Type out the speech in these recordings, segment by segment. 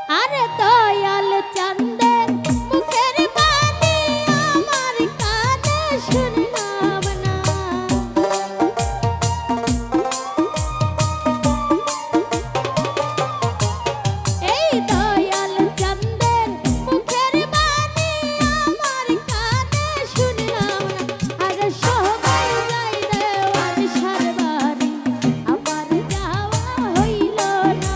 আরে দয়াল চাঁদের মুখের বাণী আমার কানে শুনলাম না। এই দয়াল চাঁদের মুখের বাণী আমার কানে শুনলাম না। আরে সবাই যাই দেওয়ান সারবারি আমার যাওয়া হইল না।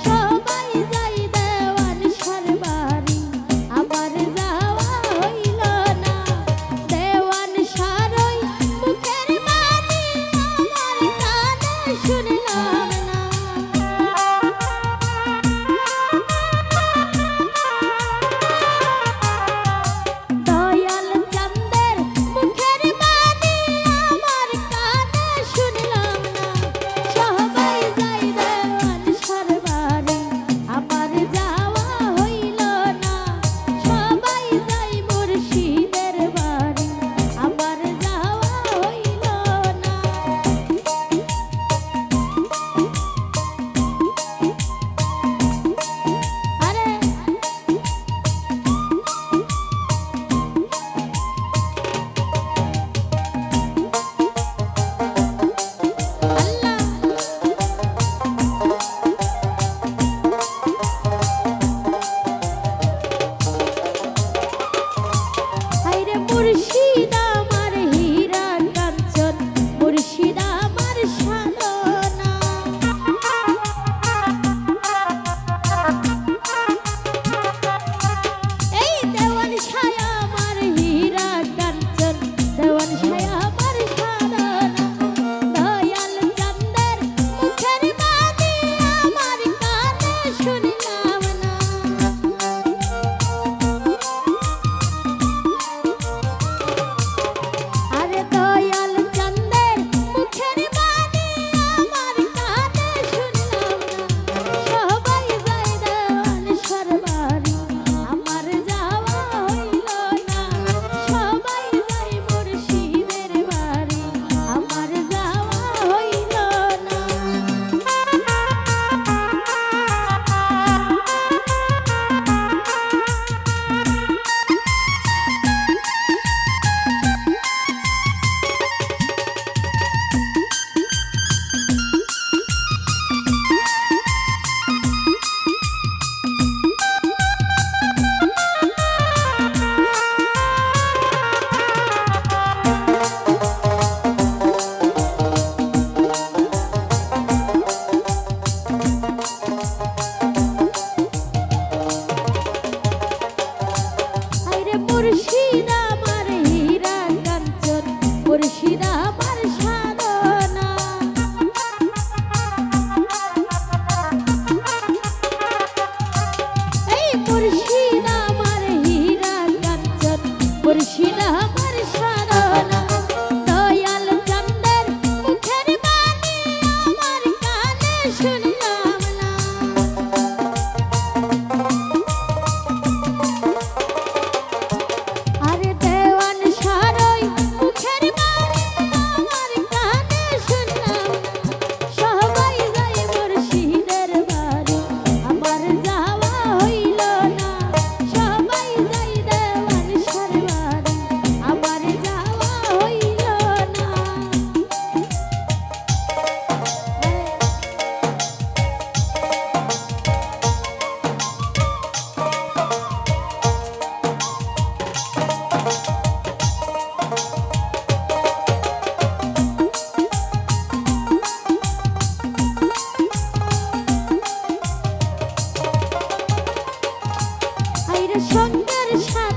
সবাই যাই দেওয়ান সারবারি আমার যাওয়া হইল না। দেওয়ান সারই মুখের বাণী আমার কানে শুনলাম না। দয়াল চাঁদের মুখের বাণী আমার কানে শুনলাম না। সবাই যাই দেওয়ান সারবারি আমার যাওয়া হইল না। সবাই যাই মুর্শিদের বাড়ি আমার যাওয়া হইল না। আরে আল্লাহ হায়রে মুর্শিদ আমার হীরা কাঞ্চন মুর্শিদ আমার সাধনা। এই দেওয়ান শাহ আমার হীরা কাঞ্চন দেওয়ান শাহ আমার সাধনা। দয়াল চাঁদের মুখের বাণী আমার কানে শুনলাম না। আরে দয়াল চাঁদের মুখের বাণী আমার কানে শুনলাম না। সবাই যাই দেওয়ান সারবারি আমার যাওয়া হইল না। সবাই যাই মুর্শিদের বাড়ি আমার যাওয়া হইল না। হায়রে মুর্শিদ আমার হীরা কাঞ্চন মুর্শিদ আমার সাধনা। এই মুর্শিদ আমার হীরা কাঞ্চন মুর্শিদ আমার সাধনা। দয়াল চাঁদের মুখের বাণী আমার কানে শুনলাম না। আরে দেওয়ান সারই মুখের বাণী আমার কানে শুনলাম না। সবাই যাই মুর্শিদের বাড়ি আমার যাওয়া হইল না। সবাই যাই দেওয়ান সারবারি আমার যাওয়া হইল না। হায়রে সঙ্গের সাথে